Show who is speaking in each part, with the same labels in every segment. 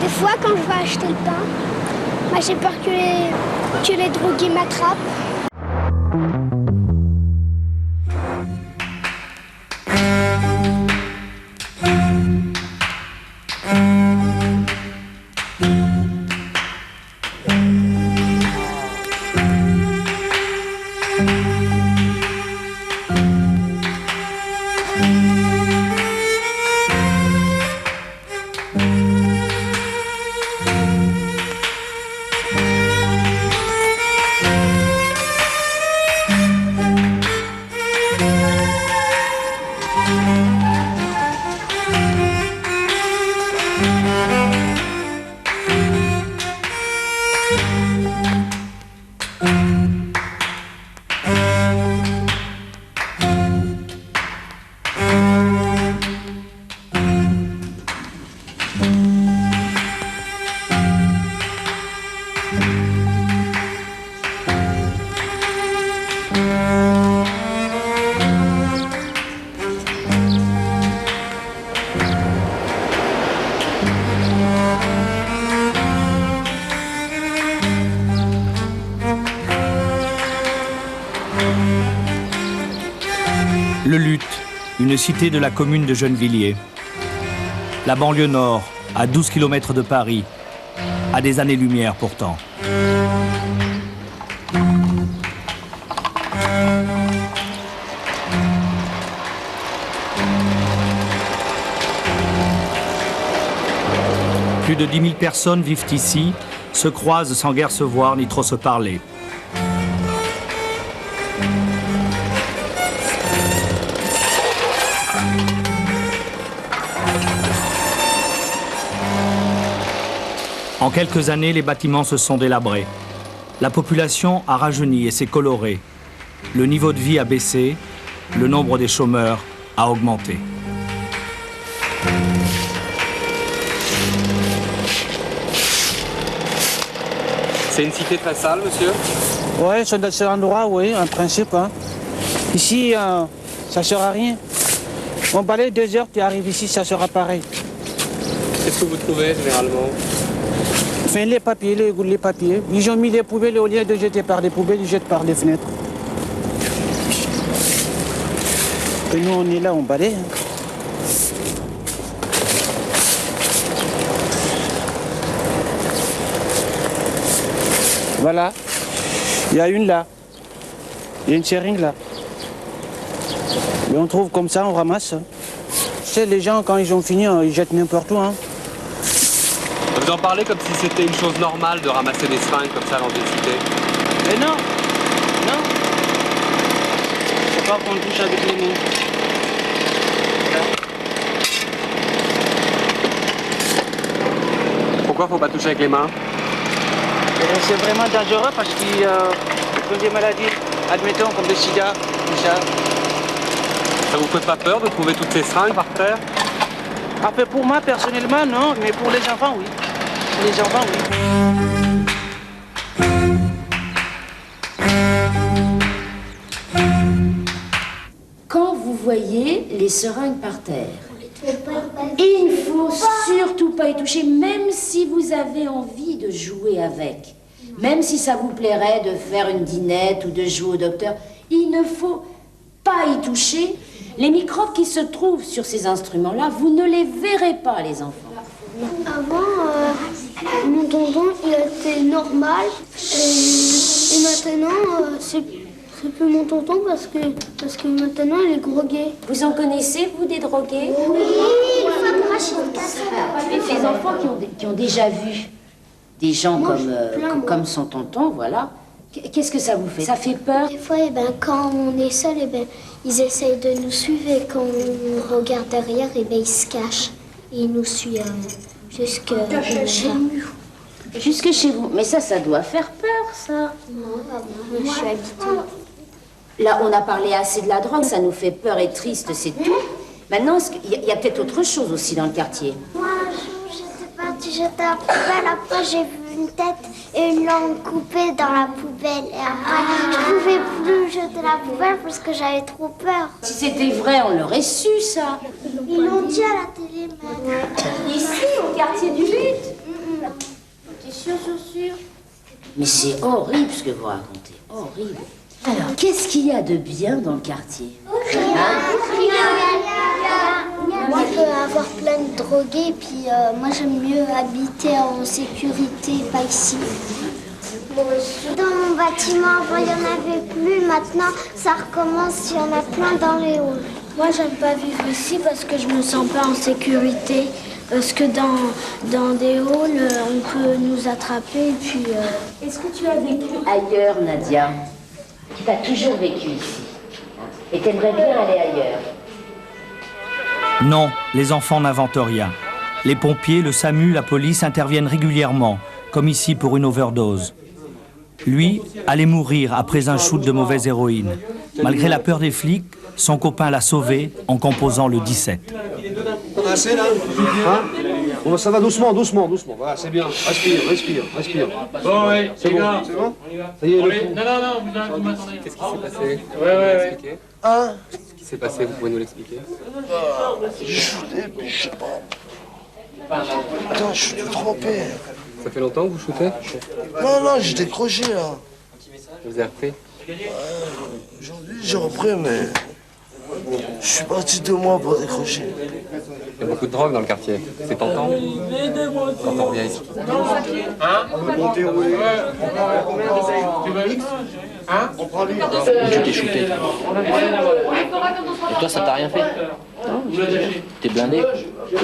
Speaker 1: Des fois, quand je vais acheter le pain, moi, j'ai peur que les drogués m'attrapent.
Speaker 2: Le Luth, une cité de la commune de Gennevilliers. La banlieue nord, à 12 km de Paris, à des années-lumière pourtant. Plus de 10 000 personnes vivent ici, se croisent sans guère se voir ni trop se parler. En quelques années, les bâtiments se sont délabrés. La population a rajeuni et s'est colorée. Le niveau de vie a baissé, le nombre des chômeurs a augmenté.
Speaker 3: C'est une cité très sale, monsieur?
Speaker 4: Oui, c'est un endroit, oui, en principe. Hein. Ici, ça ne sert à rien. On balaye 2 heures, tu arrives ici, ça sera pareil.
Speaker 3: Qu'est-ce que vous trouvez généralement?
Speaker 4: Enfin, les papiers. Ils ont mis les poubelles au lieu de jeter par les poubelles, ils jettent par les fenêtres. Et nous, on est là, on balaye. Hein. Voilà. Il y a une là. Il y a une seringue là. Et on trouve comme ça, on ramasse. Tu sais, les gens, quand ils ont fini, ils jettent n'importe où. Hein.
Speaker 3: Vous en parlez comme si c'était une chose normale de ramasser des seringues comme ça dans une cité.
Speaker 4: Mais non. Non. Faut pas qu'on touche avec les mains.
Speaker 3: Pourquoi faut pas toucher avec les mains?
Speaker 4: C'est vraiment dangereux parce qu'ils ont des maladies, admettons, comme le sida, tout ça.
Speaker 3: Ça vous fait pas peur de trouver toutes ces seringues par terre?
Speaker 4: Après, pour moi, personnellement, non, mais pour les enfants, oui. Pour les enfants, oui.
Speaker 5: Quand vous voyez les seringues par terre, il ne faut surtout pas y toucher, même si vous avez envie de jouer avec. Même si ça vous plairait de faire une dînette ou de jouer au docteur, il ne faut pas y toucher. Les microbes qui se trouvent sur ces instruments-là, vous ne les verrez pas, les enfants.
Speaker 1: Avant, mon tonton, il était normal. Et maintenant, c'est plus mon tonton parce que maintenant, il est drogué.
Speaker 5: Vous en connaissez, vous, des drogués?
Speaker 1: Oui, il faut cracher une cassette.
Speaker 5: Ces enfants qui ont déjà vu des gens comme son tonton, voilà. Qu'est-ce que ça vous fait? Ça fait peur?
Speaker 1: Des fois, quand on est seul, ils essayent de nous suivre et quand on regarde derrière, ils se cachent. Et ils nous suivent jusque chez nous.
Speaker 5: Jusque chez vous? Mais ça doit faire peur, ça.
Speaker 1: Non, je suis habituée.
Speaker 5: Là, on a parlé assez de la drogue, ça nous fait peur et triste, c'est tout. Maintenant, il y a peut-être autre chose aussi dans le quartier.
Speaker 1: Moi, un jour, j'étais partie jeter la poubelle, après j'ai vu une tête et une langue coupée dans la poubelle. Et après, je pouvais plus jeter la poubelle parce que j'avais trop peur.
Speaker 5: Si c'était vrai, on l'aurait su, ça.
Speaker 1: Ils l'ont dit à la télé, même.
Speaker 5: Ici, au quartier du Luth. chaussures. Mais c'est horrible ce que vous racontez, horrible. Alors, qu'est-ce qu'il y a de bien dans le quartier?
Speaker 1: Moi, il peut y avoir plein de drogués, puis moi, j'aime mieux habiter en sécurité, pas ici. Dans mon bâtiment, avant, il n'y en avait plus. Maintenant, ça recommence, il y en a plein dans les halls. Moi, j'aime pas vivre ici parce que je me sens pas en sécurité. Parce que dans des halls, on peut nous attraper, puis...
Speaker 5: Est-ce que tu as vécu ailleurs, Nadia? Tu as toujours vécu ici. Et t'aimerais bien aller ailleurs?
Speaker 2: Non, les enfants n'inventent rien. Les pompiers, le SAMU, la police interviennent régulièrement, comme ici pour une overdose. Lui allait mourir après un shoot de mauvaise héroïne. Malgré la peur des flics, son copain l'a sauvé en composant le 17.
Speaker 6: Assez là, hein? Bon, ça va doucement, doucement. Voilà, c'est bien. Respire.
Speaker 3: Bon, ouais,
Speaker 6: C'est bon, c'est bon? Ça y est, le coup.
Speaker 3: Non, vous m'attendez. Qu'est-ce qui s'est passé?
Speaker 6: Ouais. Hein?
Speaker 3: Qu'est-ce qui s'est passé? Vous pouvez nous l'expliquer?
Speaker 6: J'ai shooté, mais je sais pas. Attends, je suis trompé.
Speaker 3: Ça fait longtemps que vous shootez?
Speaker 6: Non, j'ai décroché là.
Speaker 3: Je vous ai repris?
Speaker 6: Aujourd'hui, j'ai repris, mais je suis parti 2 mois pour décrocher.
Speaker 3: Il y a beaucoup de drogue dans le quartier. C'est tentant quand on revient ici.
Speaker 7: Tu t'es shooté. Et toi, ça t'a rien fait? T'es blindé? J'ai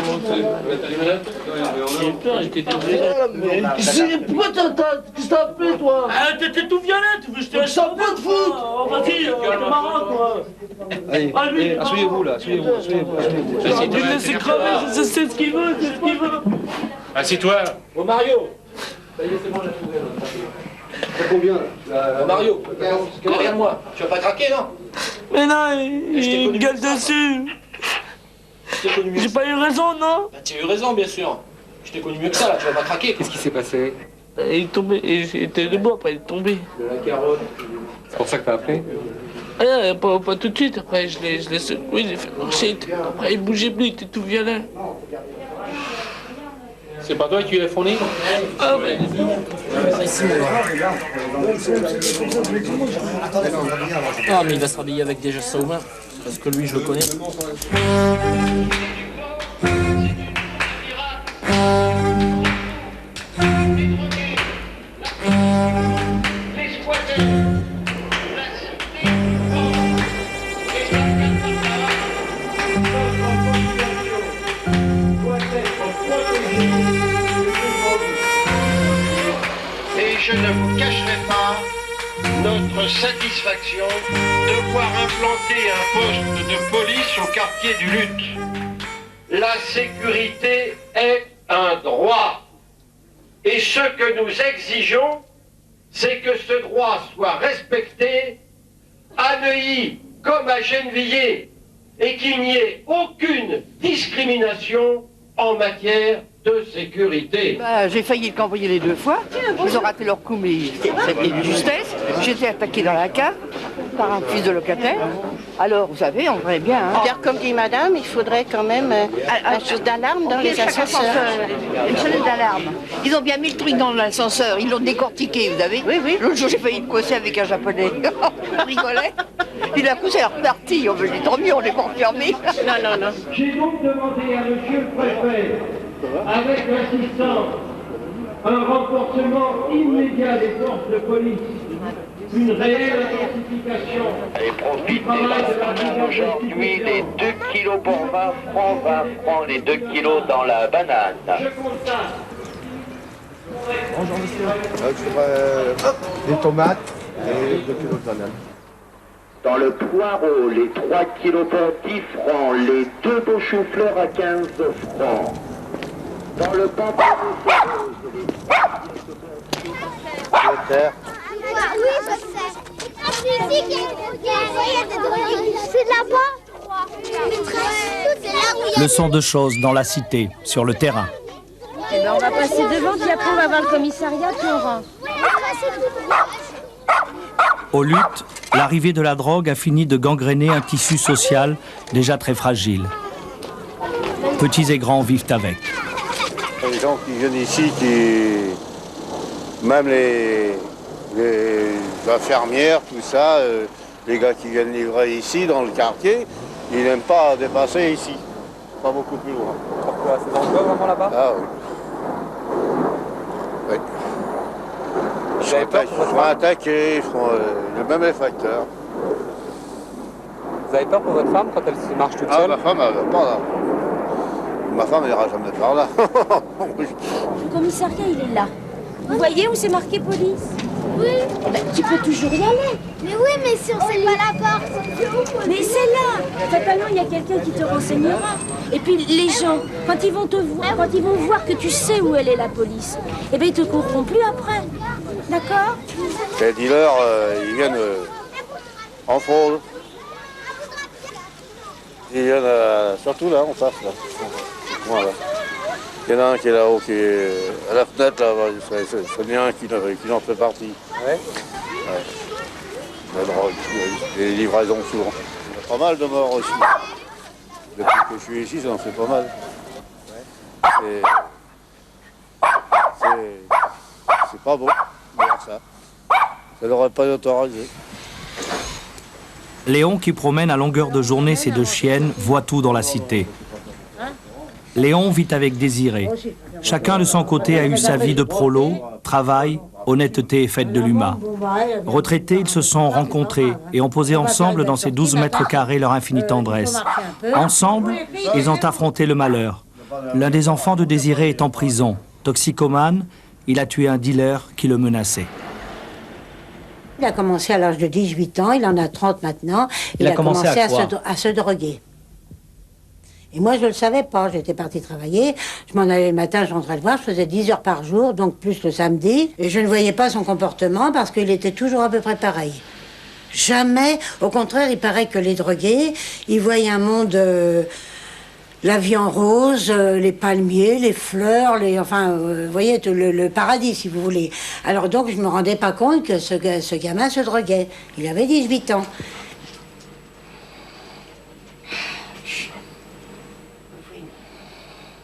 Speaker 7: eu peur, j'étais tout blindé.
Speaker 6: Pourquoi t'as appelé, toi?
Speaker 7: T'étais tout violet, tu veux que je te laisse
Speaker 6: Ça pas de foot.
Speaker 7: Oh, vas-y, t'es marrant, toi.
Speaker 6: Allez, asseyez-vous là, asseyez-vous.
Speaker 7: Tu me laisses crever, c'est ce qu'il veut,
Speaker 8: Assieds-toi.
Speaker 7: Oh, Mario.
Speaker 6: T'as combien?
Speaker 7: Mario, regarde-moi. Tu vas pas craquer, non?
Speaker 8: Mais non, il gueule dessus. J'ai pas eu raison, non?
Speaker 7: Bah, tu as eu raison, bien sûr. Je t'ai connu mieux que ça, là, tu vas pas craquer.
Speaker 3: Qu'est-ce qui s'est passé?
Speaker 8: Il est tombé, il était debout, après il est tombé.
Speaker 3: C'est pour ça que t'as appelé?
Speaker 8: Pas tout de suite, après je l'ai secoué, je l'ai fait marcher, après il bougeait plus, il était tout violet.
Speaker 7: C'est pas toi qui l'as fourni?
Speaker 8: Ah ouais.
Speaker 7: Ah, mais il va se rhabiller avec des gestes ouverts, parce que lui, je le connais.
Speaker 9: Et je ne vous cacherai pas notre satisfaction de voir implanter un poste de police au quartier du Luth. La sécurité est un droit. Et ce que nous exigeons, c'est que ce droit soit respecté à Neuilly comme à Gennevilliers et qu'il n'y ait aucune discrimination en matière de sécurité.
Speaker 10: J'ai failli le cambrioler les 2 fois. Ils ont raté leur coup, mais c'était une justesse. J'ai été attaqué dans la cave par un fils de locataire. Alors, vous savez, on verrait bien. Hein.
Speaker 11: Comme dit madame, il faudrait quand même un chose d'alarme dans les ascenseurs.
Speaker 10: Une sonnette d'alarme. Ils ont bien mis le truc dans l'ascenseur. Ils l'ont décortiqué, vous savez. Oui. L'autre jour, j'ai failli me coincer avec un japonais. Je rigolais. Puis d'un coup, c'est reparti. On me dit, tant mieux, on est pas enfermés.
Speaker 11: Non.
Speaker 9: J'ai donc demandé à monsieur le préfet, avec l'assistance, un renforcement immédiat des forces de police, une réelle intensification.
Speaker 12: Et profitez aujourd'hui les 2 kilos pour 20 francs, 20 francs les 2 kilos dans la banane.
Speaker 9: Je constate.
Speaker 6: Bonjour monsieur. Des tomates et 2 kilos de bananes.
Speaker 12: Dans le poireau, les 3 kilos pour 10 francs, les 2 beaux choux-fleurs à 15 francs. Dans le pamplemousse rose, les 3 kilos pour 10 francs.
Speaker 1: Oui, je sais. C'est là-bas.
Speaker 2: Leçon de choses dans la cité, sur le terrain.
Speaker 5: Eh ben, on va passer devant, puis après on va voir le commissariat, puis on rentre.
Speaker 2: Au Luth, l'arrivée de la drogue a fini de gangréner un tissu social déjà très fragile. Petits et grands vivent avec.
Speaker 6: Les gens qui viennent ici,
Speaker 13: Même les infirmières, tout ça, les gars qui viennent livrer ici, dans le quartier, ils n'aiment pas dépasser ici. Pas beaucoup plus loin.
Speaker 3: Pourquoi? C'est dangereux vraiment là-bas?
Speaker 13: Ah oui. Oui. Ils sont attaqués, ils font même les facteurs.
Speaker 3: Vous avez peur pour votre femme quand elle se marche toute seule?
Speaker 13: Ma femme, elle va pas là. Ma femme, elle n'ira jamais par là.
Speaker 5: Le commissariat, il est là. Vous voyez où c'est marqué police? Oui. Ben, tu peux toujours y aller.
Speaker 1: Mais oui, mais si on sait pas la porte.
Speaker 5: Mais c'est là. Fatalement, il y a quelqu'un qui te renseignera. Et puis les gens, quand ils vont te voir, quand ils vont voir que tu sais où elle est la police, eh bien ils te courront plus après. D'accord?
Speaker 13: Les dealers, ils viennent en fraude. Ils viennent surtout là, en face là. Voilà. Il y en a un qui est là-haut, qui est à la fenêtre là, c'est bien qui en fait partie. Ouais. Ouais. La drogue, les livraisons souvent. Il y a pas mal de morts aussi. Depuis que je suis ici, ça en fait pas mal. Ouais. C'est pas beau de voir ça. Ça n'aurait pas été autorisé.
Speaker 2: Léon, qui promène à longueur de journée ses 2 chiennes, voit tout dans la cité. Léon vit avec Désiré. Chacun de son côté a eu sa vie de prolo, travail, honnêteté et fête de l'humain. Retraités, ils se sont rencontrés et ont posé ensemble dans ces 12 mètres carrés leur infinie tendresse. Ensemble, ils ont affronté le malheur. L'un des enfants de Désiré est en prison. Toxicomane, il a tué un dealer qui le menaçait.
Speaker 14: Il a commencé à l'âge de 18 ans, il en a 30 maintenant. Il a commencé à se droguer. Et moi, je ne le savais pas. J'étais partie travailler. Je m'en allais le matin, je rentrais le voir. Je faisais 10 heures par jour, donc plus le samedi. Et je ne voyais pas son comportement parce qu'il était toujours à peu près pareil. Jamais. Au contraire, il paraît que les drogués, ils voient un monde... la vie en rose, les palmiers, les fleurs, vous voyez, le paradis, si vous voulez. Alors donc, je ne me rendais pas compte que ce gamin se droguait. Il avait 18 ans.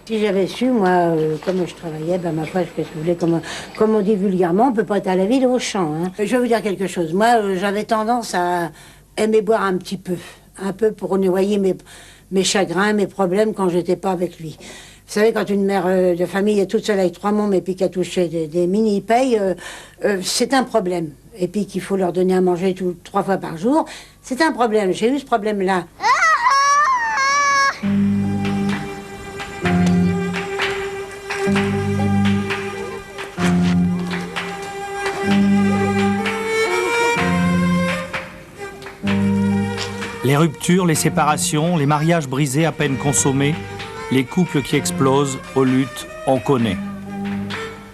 Speaker 14: Si j'avais su, moi, comme je travaillais, ma foi, qu'est-ce que vous voulez, comme on dit vulgairement, on ne peut pas être à la ville au champ. Hein. Je vais vous dire quelque chose. Moi, j'avais tendance à aimer boire un petit peu. Un peu pour noyer mes chagrins, mes problèmes quand j'étais pas avec lui. Vous savez, quand une mère de famille est toute seule avec 3 mômes et puis qu'elle touche des mini-payes, c'est un problème. Et puis qu'il faut leur donner à manger 3 fois par jour, c'est un problème. J'ai eu ce problème-là.
Speaker 2: Les ruptures, les séparations, les mariages brisés à peine consommés, les couples qui explosent, aux luttes, on connaît.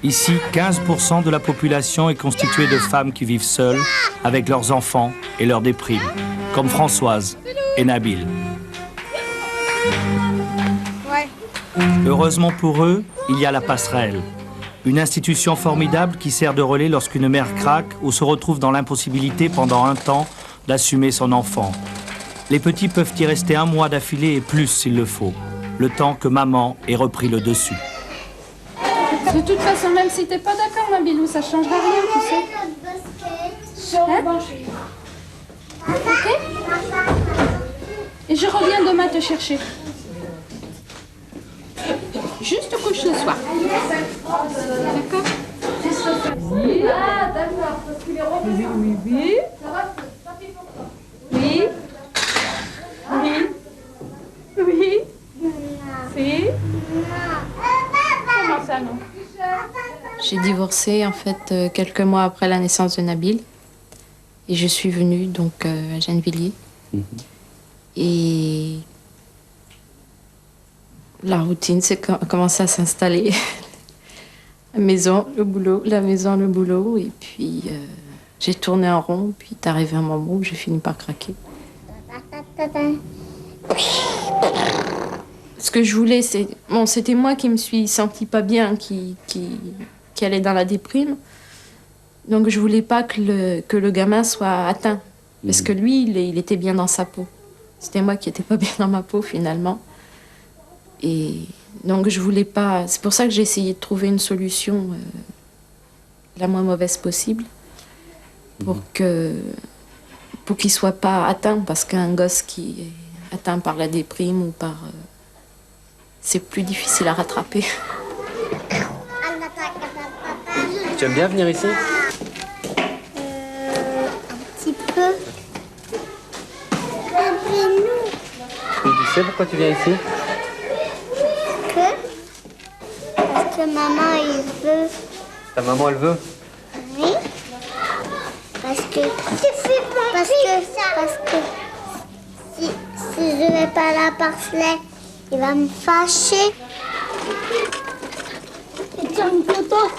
Speaker 2: Ici, 15% de la population est constituée de femmes qui vivent seules, avec leurs enfants et leurs déprimes, comme Françoise et Nabil. Heureusement pour eux, il y a la passerelle. Une institution formidable qui sert de relais lorsqu'une mère craque ou se retrouve dans l'impossibilité pendant un temps d'assumer son enfant. Les petits peuvent y rester 1 mois d'affilée et plus s'il le faut, le temps que maman ait repris le dessus.
Speaker 15: De toute façon, même si t'es pas d'accord, ma Bilou, ça changera rien, tu sais. Hein? Ok? Et je reviens demain te chercher. Juste te couche ce soir. D'accord? Ah, d'accord, parce qu'il est revenu. Oui. Oui. Oui. Oui. Si. Comment ça, non?
Speaker 16: J'ai divorcé, en fait, quelques mois après la naissance de Nabil. Et je suis venue, donc, à Gennevilliers. Et la routine a commencé à s'installer. La maison, le boulot, la maison, le boulot. Et puis, j'ai tourné en rond. Puis, est arrivé un moment où j'ai fini par craquer. Ce que je voulais, c'était moi qui me suis sentie pas bien, qui allait dans la déprime. Donc je voulais pas que le gamin soit atteint. Parce que lui, il était bien dans sa peau. C'était moi qui étais pas bien dans ma peau, finalement. Et donc je voulais pas... C'est pour ça que j'ai essayé de trouver une solution la moins mauvaise possible pour qu'il soit pas atteint, parce qu'un gosse qui est atteint par la déprime ou par... c'est plus difficile à rattraper.
Speaker 3: Tu aimes bien venir ici?
Speaker 1: Un petit peu.
Speaker 3: Et tu sais pourquoi tu viens ici?
Speaker 1: Parce que maman, elle veut.
Speaker 3: Ta maman, elle veut?
Speaker 1: Oui. Parce que si je vais pas là parcelet, il va me fâcher. Et tiens une photo.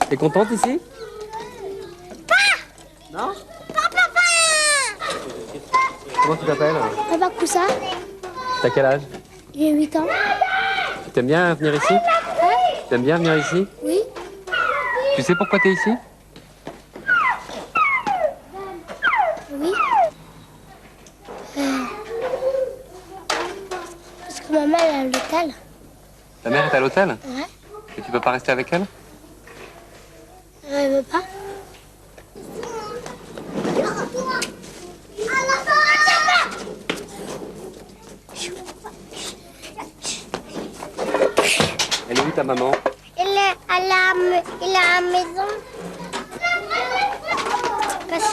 Speaker 3: T'es contente ici?
Speaker 1: Pas.
Speaker 3: Non?
Speaker 1: Papa.
Speaker 3: Comment tu t'appelles?
Speaker 1: Papa Coussa.
Speaker 3: T'as quel âge?
Speaker 1: J'ai 8 ans.
Speaker 3: Tu aimes bien venir ici? T'aimes bien venir ici?
Speaker 1: Oui.
Speaker 3: Tu sais pourquoi t'es ici?
Speaker 1: Oui. Parce que maman elle est à l'hôtel.
Speaker 3: Ta mère est à l'hôtel?
Speaker 1: Ouais.
Speaker 3: Et tu peux pas rester avec elle?
Speaker 1: Elle veut pas.
Speaker 3: Elle est où ta maman?
Speaker 1: Il est à la maison. Parce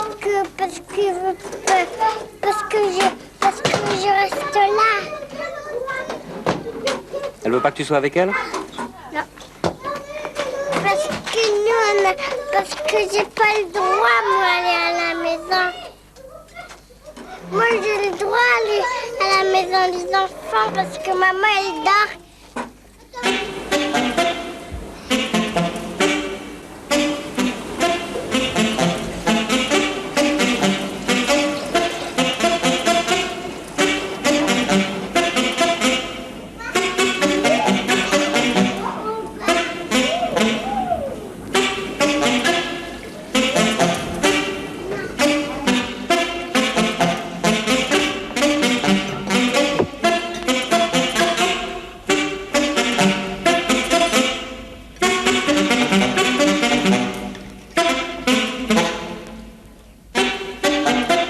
Speaker 1: que je reste là.
Speaker 3: Elle veut pas que tu sois avec elle?
Speaker 1: Non. Parce que j'ai pas le droit, moi, aller à la maison. Moi, j'ai le droit d'aller à la maison des enfants parce que maman, elle dort.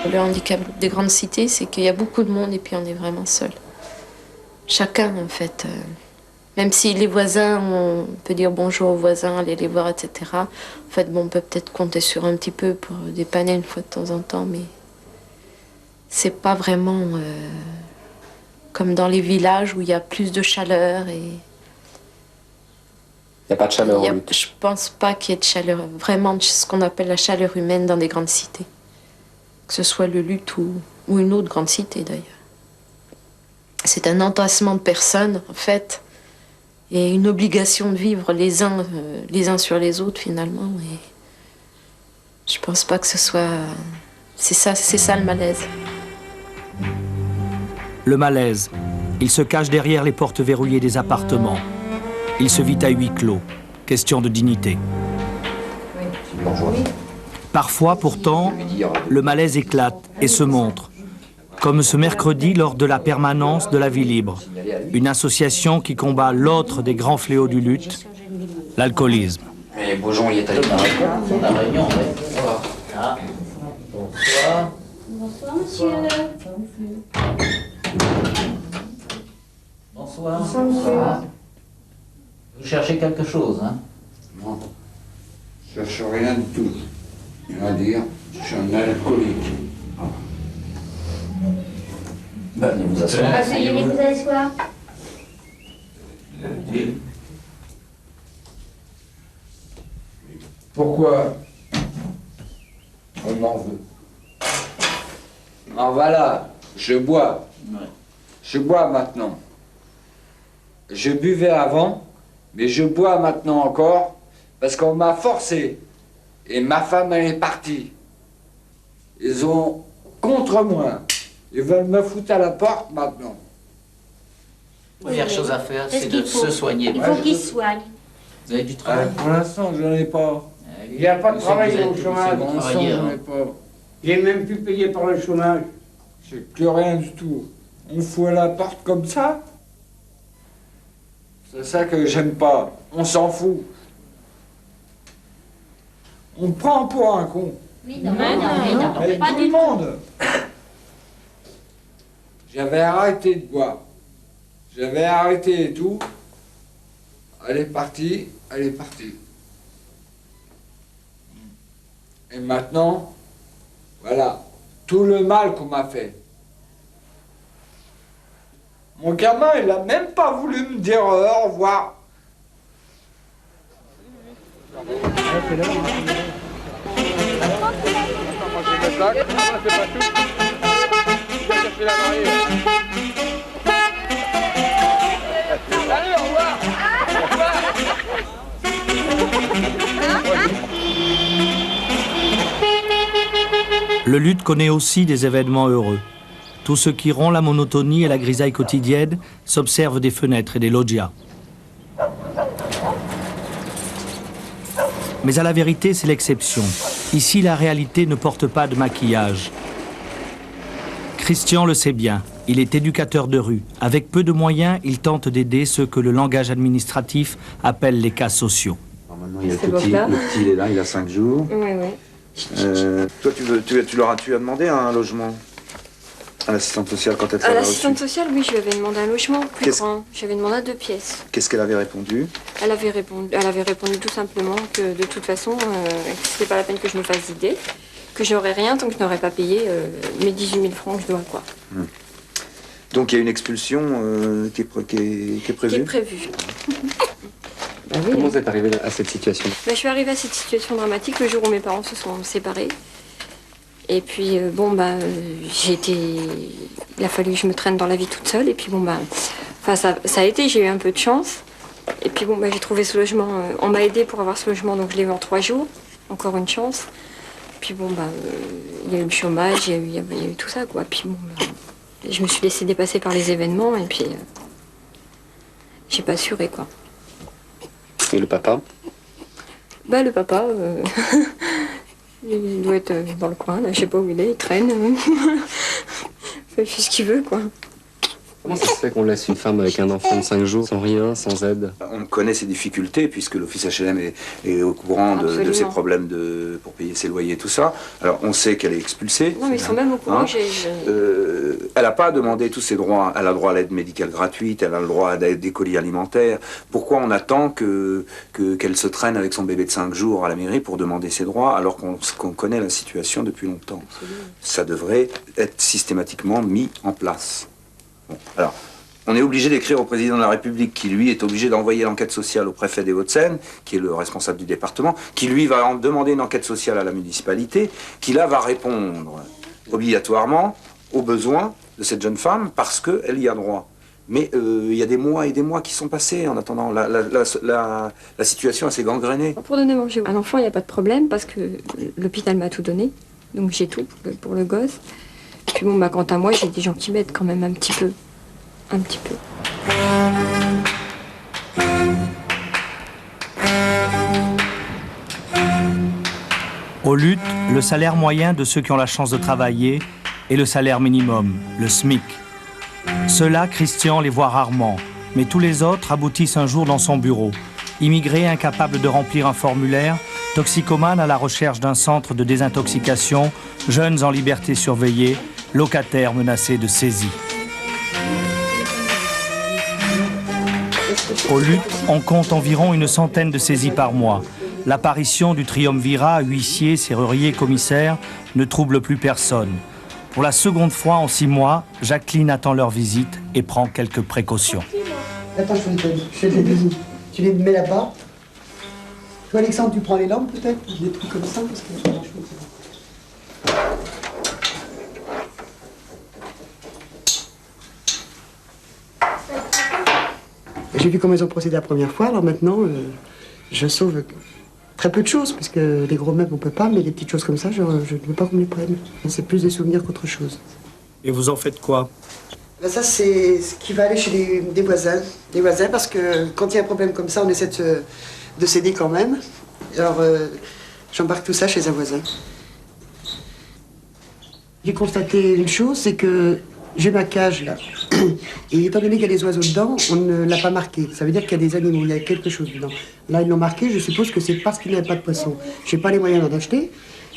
Speaker 16: Le handicap des grandes cités, c'est qu'il y a beaucoup de monde et puis on est vraiment seul. Chacun, en fait. Même si les voisins, on peut dire bonjour aux voisins, aller les voir, etc. En fait, bon, on peut peut-être compter sur un petit peu pour dépanner une fois de temps en temps, mais c'est pas vraiment comme dans les villages où il y a plus de chaleur et...
Speaker 3: Il n'y a pas de chaleur en lutte.
Speaker 16: Je pense pas qu'il y ait de chaleur, vraiment ce qu'on appelle la chaleur humaine dans des grandes cités. Que ce soit le Lutte ou une autre grande cité d'ailleurs. C'est un entassement de personnes en fait, et une obligation de vivre les uns sur les autres finalement. Et je pense pas que ce soit... C'est ça le malaise.
Speaker 2: Le malaise, il se cache derrière les portes verrouillées des appartements. Il se vit à huis clos, question de dignité. Parfois, pourtant, le malaise éclate et se montre, comme ce mercredi lors de la permanence de la vie libre, une association qui combat l'autre des grands fléaux du lutte, l'alcoolisme.
Speaker 17: Mais Beaujon, il est allé dans la réunion, ouais. Ah. Bonsoir.
Speaker 15: Bonsoir, monsieur.
Speaker 17: Bonsoir.
Speaker 15: Bonsoir, monsieur.
Speaker 17: Vous cherchez quelque chose, hein?
Speaker 18: Non, je cherche rien du tout. Il va dire, je suis un alcoolique.
Speaker 17: Ben, allez vous asseoir.
Speaker 1: Asseyez-vous, vous allez quoi?
Speaker 18: Pourquoi on m'en veut? Ah voilà, je bois. Je bois maintenant. Je buvais avant, mais je bois maintenant encore parce qu'on m'a forcé. Et ma femme, elle est partie. Ils ont contre moi. Ils veulent me foutre à la porte maintenant.
Speaker 17: La première chose à faire, c'est de se soigner.
Speaker 1: Il faut qu'il soigne.
Speaker 17: Vous avez du travail?
Speaker 18: Pour l'instant, je n'en ai pas. Il n'y a pas de travail au chômage. Pour l'instant, je n'en ai pas. Il n'est même plus payé par le chômage. C'est plus rien du tout. On fout à la porte comme ça. C'est ça que j'aime pas. On s'en fout. On me prend pour un con.
Speaker 5: Mais non, non,
Speaker 18: pas tout le monde. J'avais arrêté de boire. J'avais arrêté et tout. Elle est partie, elle est partie. Et maintenant, voilà, tout le mal qu'on m'a fait. Mon gamin, il a même pas voulu me dire au revoir.
Speaker 9: Allez, au revoir. Au revoir.
Speaker 2: Le Luth connaît aussi des événements heureux. Tout ce qui rompt la monotonie et la grisaille quotidienne s'observe des fenêtres et des loggias. Mais à la vérité, c'est l'exception. Ici, la réalité ne porte pas de maquillage. Christian le sait bien. Il est éducateur de rue. Avec peu de moyens, il tente d'aider ceux que le langage administratif appelle les cas sociaux.
Speaker 19: Alors maintenant, il y a le petit, il est là, il a 5 jours.
Speaker 20: Oui, oui.
Speaker 19: Toi, tu as demandé un logement à l'assistante sociale quand elle t'a reçu?
Speaker 20: À l'assistante sociale, oui, je lui avais demandé un logement plus grand. J'avais demandé à 2 pièces.
Speaker 19: Qu'est-ce qu'elle avait répondu?
Speaker 20: Elle avait répondu tout simplement que de toute façon, c'était pas la peine que je me fasse d'idée, que je n'aurais rien tant que je n'aurais pas payé mes 18 000 francs que je dois, quoi.
Speaker 19: Donc il y a une expulsion qui est prévue?
Speaker 20: Qui est prévue.
Speaker 3: Bah oui. Comment vous êtes arrivé à cette situation?
Speaker 20: Je suis arrivée à cette situation dramatique le jour où mes parents se sont séparés. Et puis, il a fallu que je me traîne dans la vie toute seule. Et puis, ça a été, j'ai eu un peu de chance. Et puis, j'ai trouvé ce logement. On m'a aidé pour avoir ce logement, donc je l'ai eu en 3 jours. Encore une chance. Puis, il y a eu le chômage, il y a eu tout ça, quoi. Puis, je me suis laissée dépasser par les événements. Et puis, j'ai pas assuré, quoi.
Speaker 3: Et le papa?
Speaker 20: Le papa, il doit être dans le coin, là, je sais pas où il est, il traîne. Il fait ce qu'il veut, quoi.
Speaker 3: Comment ça se fait qu'on laisse une femme avec un enfant de 5 jours sans rien, sans aide?
Speaker 19: On connaît ses difficultés puisque l'office HLM est au courant de ses problèmes pour payer ses loyers et tout ça. Alors on sait qu'elle est expulsée.
Speaker 20: Non mais ils sont même au courant.
Speaker 19: Elle n'a pas demandé tous ses droits. Elle a le droit à l'aide médicale gratuite, elle a le droit à des colis alimentaires. Pourquoi on attend qu'elle se traîne avec son bébé de 5 jours à la mairie pour demander ses droits alors qu'on connaît la situation depuis longtemps? Ça devrait être systématiquement mis en place. Bon, alors, on est obligé d'écrire au président de la République qui, lui, est obligé d'envoyer l'enquête sociale au préfet des Hauts-de-Seine, qui est le responsable du département, qui, lui, va demander une enquête sociale à la municipalité, qui, là, va répondre obligatoirement aux besoins de cette jeune femme parce qu'elle y a droit. Mais il y a des mois et des mois qui sont passés en attendant. La situation est assez gangrénée.
Speaker 20: Pour donner à manger à l'enfant, il n'y a pas de problème parce que l'hôpital m'a tout donné. Donc j'ai tout pour le gosse. Puis quant à moi, j'ai des gens qui m'aident quand même un petit peu. Un petit peu.
Speaker 2: Au Luth, le salaire moyen de ceux qui ont la chance de travailler est le salaire minimum, le SMIC. Ceux-là, Christian les voit rarement, mais tous les autres aboutissent un jour dans son bureau. Immigrés incapables de remplir un formulaire, toxicomanes à la recherche d'un centre de désintoxication, jeunes en liberté surveillée, locataires menacés de saisie. Au Luth, on compte environ une centaine de saisies par mois. L'apparition du triumvirat, huissier, serrurier, commissaire, ne trouble plus personne. Pour la seconde fois en 6 mois, Jacqueline attend leur visite et prend quelques précautions.
Speaker 21: Attends, je fais des bisous. Tu les mets là-bas. Toi, Alexandre, tu prends les lampes peut-être? Des trucs comme ça, parce que... J'ai vu comment ils ont procédé la première fois, alors maintenant, je sauve très peu de choses, parce que les gros meubles, on peut pas, mais les petites choses comme ça, je ne veux pas qu'on me les prenne. C'est plus des souvenirs qu'autre chose.
Speaker 2: Et vous en faites quoi?
Speaker 21: Ben ça, c'est ce qui va aller chez des voisins. Des voisins, parce que quand il y a un problème comme ça, on essaie de s'aider quand même. Alors, j'embarque tout ça chez un voisin. J'ai constaté une chose, c'est que j'ai ma cage, là. Et étant donné qu'il y a des oiseaux dedans, on ne l'a pas marqué. Ça veut dire qu'il y a des animaux, il y a quelque chose dedans. Là, ils l'ont marqué, je suppose que c'est parce qu'il n'y avait pas de poisson. Je n'ai pas les moyens d'en acheter,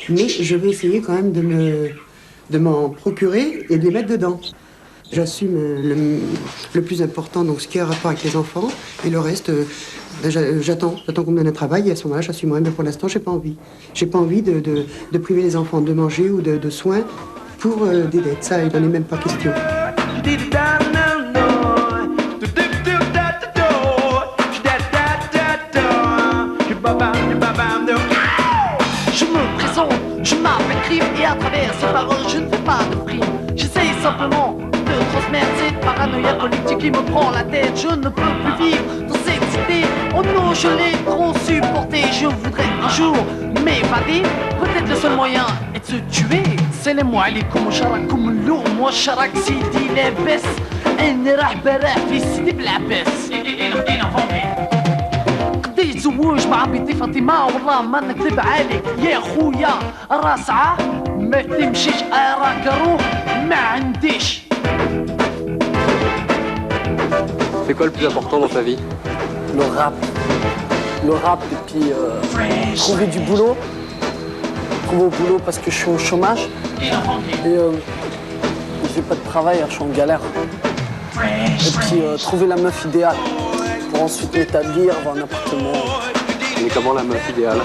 Speaker 21: mais je vais essayer quand même de m'en procurer et de les mettre dedans. J'assume le plus important, donc ce qui a rapport avec les enfants, et le reste, j'attends qu'on me donne un travail, et à ce moment-là, j'assumerai, mais pour l'instant, j'ai pas envie. J'ai pas envie de priver les enfants de manger ou de soins pour des dettes. Ça, il n'en est même pas question.
Speaker 4: Je me présente, je m'appelle Crime, et à travers ces paroles, je ne fais pas de prime. J'essaye simplement de transmettre cette paranoïa politique qui me prend la tête. Je ne peux plus vivre dans cette cité. Oh non, je l'ai trop supporté. Je voudrais un jour m'évader. Peut-être le seul moyen est de se tuer. السلام عليكم وشراكم اللوم وشراك سيدي لاباس اني راح براح في سيدي بالعباس قديش تزوج مع بنتي فاطمه والله ما نكذب عليك يا خويا راسعه ما تمشيش راك روح ما عنديش.
Speaker 3: C'est quoi le plus important dans ta vie?
Speaker 22: Le rap. Le rap et puis trouver du boulot. Trouver au boulot parce que je suis au chômage. Et j'ai pas de travail, je suis en galère. Et puis trouver la meuf idéale pour ensuite m'établir, avoir un appartement.
Speaker 3: Mais comment la meuf idéale?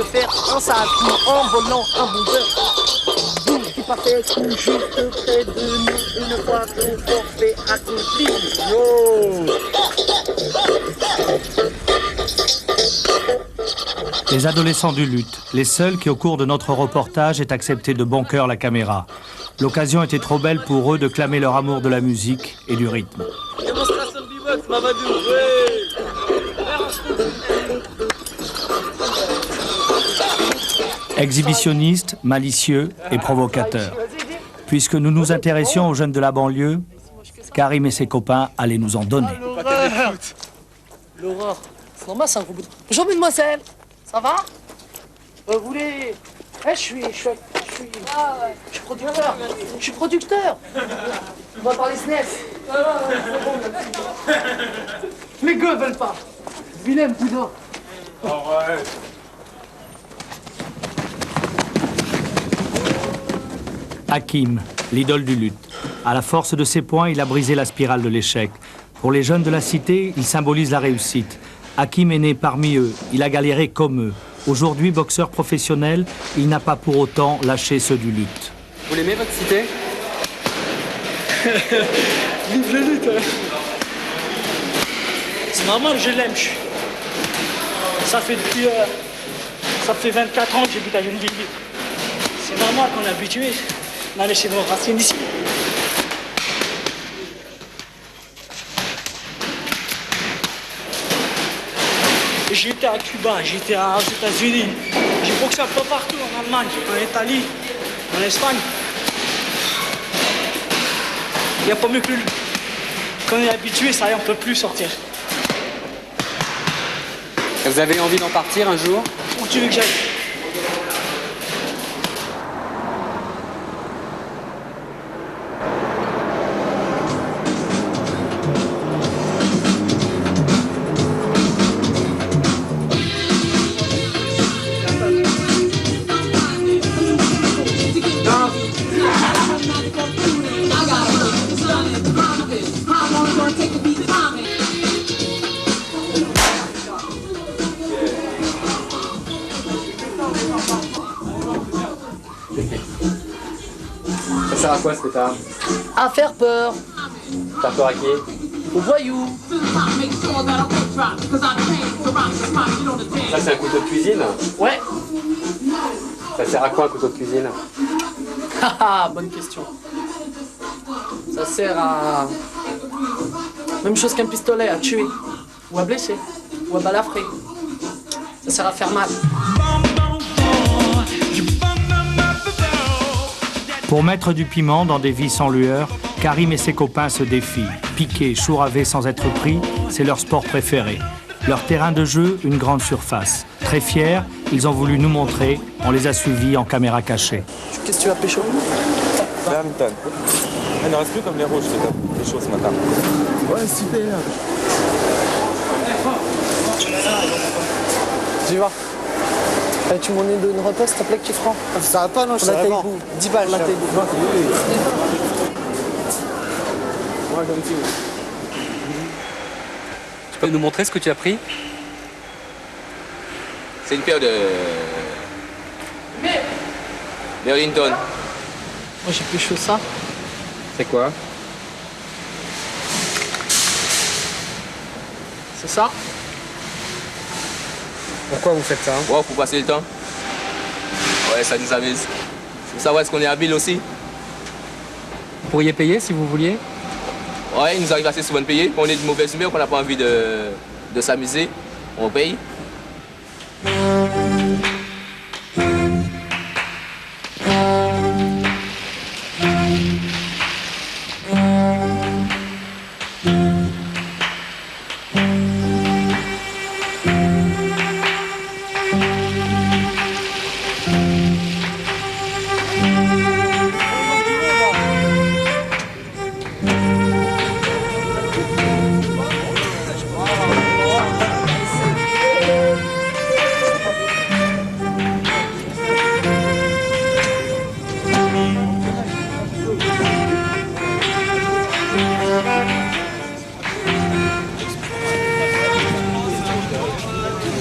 Speaker 4: De faire un salto en volant un bon beurre. Boum, qui partait tout juste près de nous une fois que le forfait accompli. Yo!
Speaker 2: Les adolescents du lutte, les seuls qui au cours de notre reportage aient accepté de bon cœur la caméra. L'occasion était trop belle pour eux de clamer leur amour de la musique et du rythme.
Speaker 4: Démonstration de beatbox, Mamadou,
Speaker 2: Exhibitionnistes, malicieux et provocateurs. Puisque nous nous intéressions aux jeunes de la banlieue, Karim et ses copains allaient nous en donner.
Speaker 4: L'horreur. C'est normal, c'est un gros bout de... Bonjour, mademoiselle. Ça va? Vous voulez... je suis producteur. Je suis producteur. On va parler SNES. Les gueux veulent pas. Willem Boudin.
Speaker 2: Hakim, l'idole du lutte. À la force de ses poings, il a brisé la spirale de l'échec. Pour les jeunes de la cité, il symbolise la réussite. Hakim est né parmi eux, il a galéré comme eux. Aujourd'hui, boxeur professionnel, il n'a pas pour autant lâché ceux du lutte.
Speaker 3: Vous l'aimez, votre cité?
Speaker 4: Vive le lutte. C'est normal, je l'aime. Ça fait 24 ans que j'habite à Gennevilliers. C'est normal qu'on est habitué. On a laissé nos racines ici. J'étais à Cuba, j'étais aux États-Unis, j'ai boxé un peu partout, en Allemagne, en Italie, en Espagne. Il n'y a pas mieux que lui. Quand on est habitué, ça y est, on ne peut plus sortir.
Speaker 3: Vous avez envie d'en partir un jour?
Speaker 4: Où tu veux que j'aille?
Speaker 3: Ça sert à quoi ce pétard?
Speaker 4: À faire peur.
Speaker 3: Faire peur à qui?
Speaker 4: Aux voyous.
Speaker 3: Ça c'est un couteau de cuisine?
Speaker 4: Ouais.
Speaker 3: Ça sert à quoi un couteau de cuisine?
Speaker 4: Haha, bonne question. Ça sert à... Même chose qu'un pistolet, à tuer. Ou à blesser. Ou à balafrer. Ça sert à faire mal.
Speaker 2: Pour mettre du piment dans des vies sans lueur, Karim et ses copains se défient. Piquer, chouraver sans être pris, c'est leur sport préféré. Leur terrain de jeu, une grande surface. Très fiers, ils ont voulu nous montrer, on les a suivis en caméra cachée.
Speaker 22: Qu'est-ce que tu as pécho?
Speaker 7: Badminton. Il ne reste plus comme les rouges, les choses ce matin.
Speaker 22: Ouais, super. J'y vas. Allez, tu m'en es une repas, s'il te plaît, que tu feras.
Speaker 21: Ça va pas, non, je sais pas.
Speaker 22: 10 balles,
Speaker 21: Moi,
Speaker 7: comme tu veux. Tu peux nous montrer ce que tu as pris?
Speaker 8: C'est une paire de... Burlington.
Speaker 22: Moi, j'ai pécho ça.
Speaker 7: C'est quoi?
Speaker 22: C'est ça?
Speaker 7: Pourquoi vous faites ça?
Speaker 8: Ouais, pour passer le temps. Ouais, ça nous amuse. Faut savoir est-ce qu'on est habile aussi.
Speaker 7: Vous pourriez payer si vous vouliez?
Speaker 8: Ouais, il nous arrive assez souvent de payer. Quand on est de mauvaise humeur, qu'on n'a pas envie de s'amuser, on paye.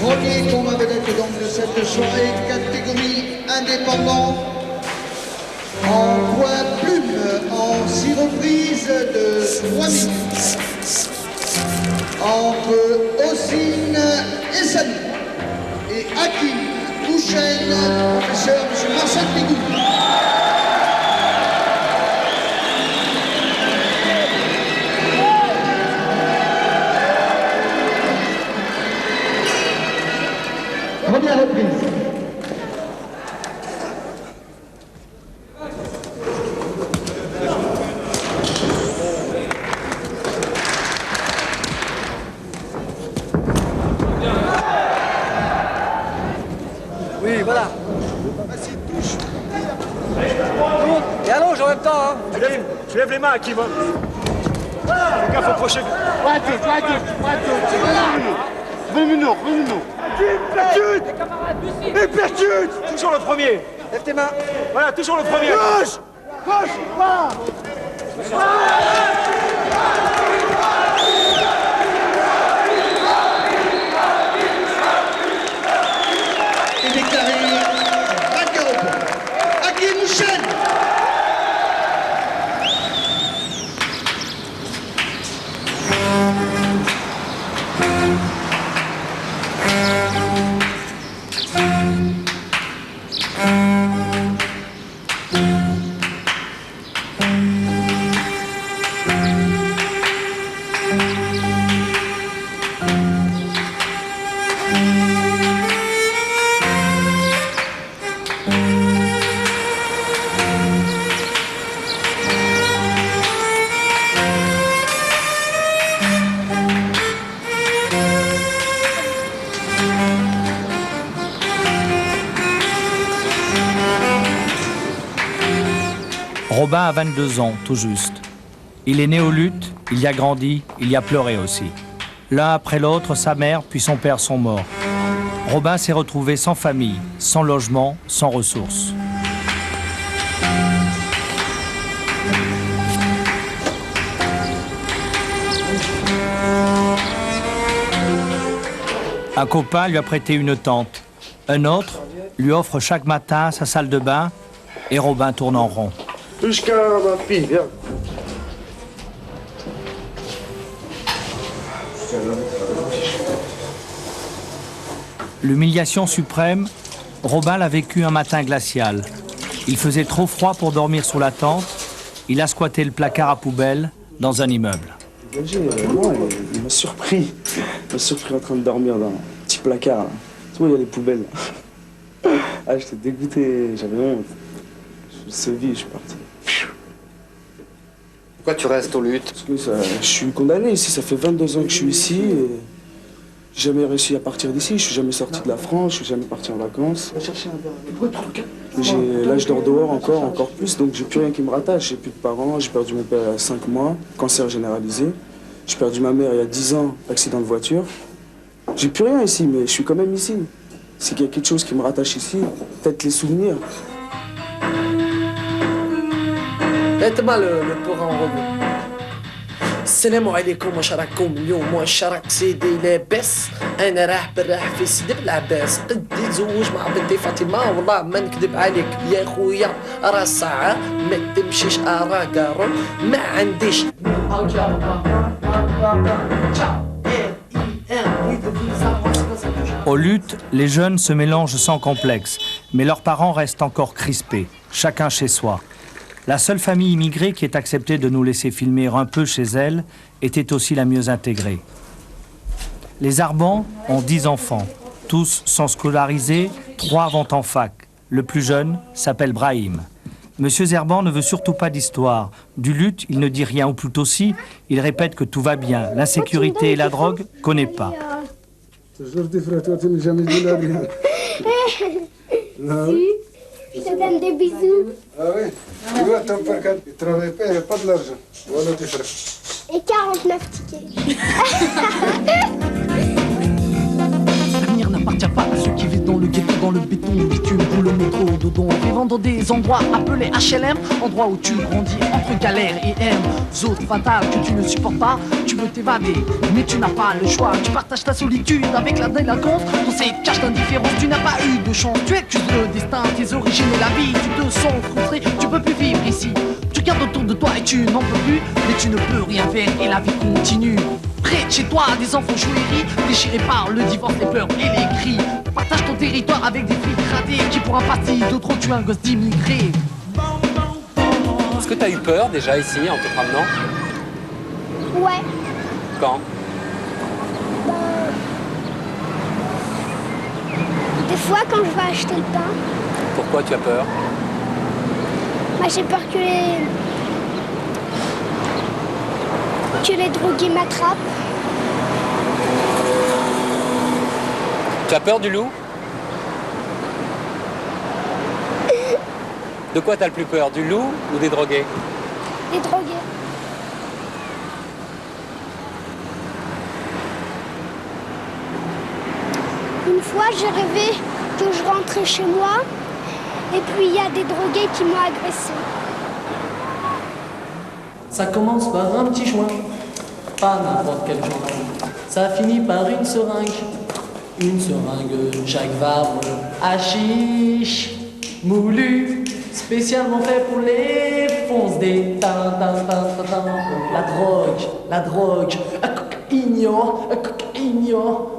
Speaker 23: Premier combat vedette donc de cette soirée, catégorie indépendant, en poids plume, en 6 reprises de 3 minutes, entre Ossine Essani et Hakim Touchen, professeur M. Marcel Pigou. Première reprise.
Speaker 22: Oui, voilà.
Speaker 7: Vas-y, touche.
Speaker 22: Et allonge en même temps, hein.
Speaker 7: Tu lèves les mains, Hakim. Les gars, faut approcher.
Speaker 21: Revenons.
Speaker 7: Et percute. Toujours le premier.
Speaker 22: Lève tes mains.
Speaker 7: Voilà, toujours le premier.
Speaker 21: Gauche, voilà.
Speaker 23: Et déclaré vainqueur au point. Hakim Touchen.
Speaker 2: Robin a 22 ans, tout juste. Il est né aux luttes, il y a grandi, il y a pleuré aussi. L'un après l'autre, sa mère puis son père sont morts. Robin s'est retrouvé sans famille, sans logement, sans ressources. Un copain lui a prêté une tente. Un autre lui offre chaque matin sa salle de bain et Robin tourne en rond.
Speaker 21: Touche-qu'à ma fille, viens.
Speaker 2: L'humiliation suprême, Robin l'a vécu un matin glacial. Il faisait trop froid pour dormir sous la tente. Il a squatté le placard à poubelle dans un immeuble.
Speaker 21: Moi, il m'a surpris. Il m'a surpris en train de dormir dans un petit placard. Là. Tu vois, il y a les poubelles. Ah, j'étais dégoûté, j'avais honte. Je suis sévi, je suis parti.
Speaker 7: Pourquoi tu restes aux luttes?
Speaker 21: Parce que je suis condamné ici, ça fait 22 ans que je suis ici. Et
Speaker 10: J'ai jamais réussi à partir d'ici, je suis jamais sorti de la France, je suis jamais parti en vacances. Là, je dors dehors encore plus, donc j'ai plus rien qui me rattache. J'ai plus de parents, j'ai perdu mon père il y a 5 mois, cancer généralisé. J'ai perdu ma mère il y a 10 ans, accident de voiture. J'ai plus rien ici, mais je suis quand même ici. C'est qu'il y a quelque chose qui me rattache ici, peut-être les souvenirs.
Speaker 4: Aide-moi le Coran en rebeu. السلام عليكم واش راكم اليوم واش راك سيدي لاباس انا راح بالراح في سيدي بالعباس قدي تزوج مع بنتي فاطمه والله ما نكذب عليك يا خويا راه ساعه ما تمشيش اراكارو ما عنديش
Speaker 2: Aux luttes, les jeunes se mélangent sans complexe, mais leurs parents restent encore crispés, chacun chez soi. La seule famille immigrée qui ait accepté de nous laisser filmer un peu chez elle était aussi la mieux intégrée. Les Arbans ont 10 enfants. Tous sont scolarisés, 3 vont en fac. Le plus jeune s'appelle Brahim. Monsieur Zerban ne veut surtout pas d'histoire. Du lutte, il ne dit rien, ou plutôt si, il répète que tout va bien. L'insécurité et la drogue, connaît pas.
Speaker 10: Toujours des frères, toi tu n'as jamais dit là rien.
Speaker 1: Je te donne des bisous.
Speaker 10: Ah oui. Tu vois, ton père, quand il ne travaille pas, il n'a pas de l'argent. Voilà tes frères.
Speaker 1: Et 49 tickets.
Speaker 4: L'avenir n'appartient pas à ceux qui vivent dans le ghetto, dans le béton, bitume, pour le métro, dodon. Vivant dans des endroits appelés HLM, endroits où tu grandis entre galère et haine. Zone fatale que tu ne supportes pas, tu veux t'évader, mais tu n'as pas le choix. Tu partages ta solitude avec la délinquance, dans ces caches d'indifférence, tu n'as pas eu de chance. Tu accuses le destin, tes origines et la vie, tu te sens frustré, tu peux plus vivre ici. Tu regardes autour de toi et tu n'en peux plus, mais tu ne peux rien faire et la vie continue. Près de chez toi, des enfants joueries, déchirés par le divorce, les pleurs et les cris. Partage ton territoire avec des filles gradées qui pour un parti d'autres ont tué un gosse d'immigrés.
Speaker 3: Est-ce que tu as eu peur déjà ici en te promenant?
Speaker 1: Ouais.
Speaker 3: Quand?
Speaker 1: Des fois quand je vais acheter le pain.
Speaker 3: Pourquoi tu as peur?
Speaker 1: J'ai peur que les drogués m'attrapent.
Speaker 3: Tu as peur du loup? De quoi t'as le plus peur? Du loup ou des drogués?
Speaker 1: Des drogués. Une fois, j'ai rêvé que je rentrais chez moi et puis il y a des drogués qui m'ont agressé.
Speaker 4: Ça commence par un petit joint, pas n'importe quel joint. Ça finit par une seringue Jacques Vabre, hachiche, moulu, spécialement fait pour les fonces des La drogue, cocaïne,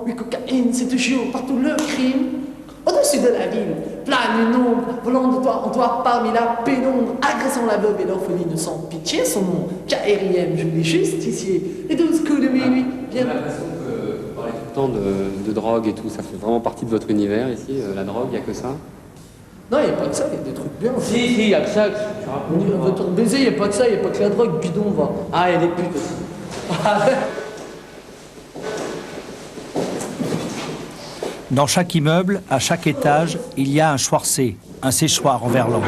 Speaker 4: oui cocaïne, c'est toujours partout le crime. Au-dessus de la ville, plane une ombre, volant de toi en toi parmi la pénombre, agressant la veuve et l'orpheline sans pitié, son nom, KRIM, je l'ai justicié, les 12 coups de minuit, bien...
Speaker 3: J'ai l'impression que parler tout le temps de drogue et tout, ça fait vraiment partie de votre univers ici, la drogue, il n'y a que ça?
Speaker 4: Non, il n'y a pas que ça, il y a des trucs bien.
Speaker 3: Si, il y a que ça, tu racontes.
Speaker 4: Votre baiser, il n'y a pas que ça, il n'y a pas que la drogue, bidon, va.
Speaker 3: Ah, il y a des putes aussi.
Speaker 2: Dans chaque immeuble, à chaque étage, il y a un schwarzé, un séchoir en verlan.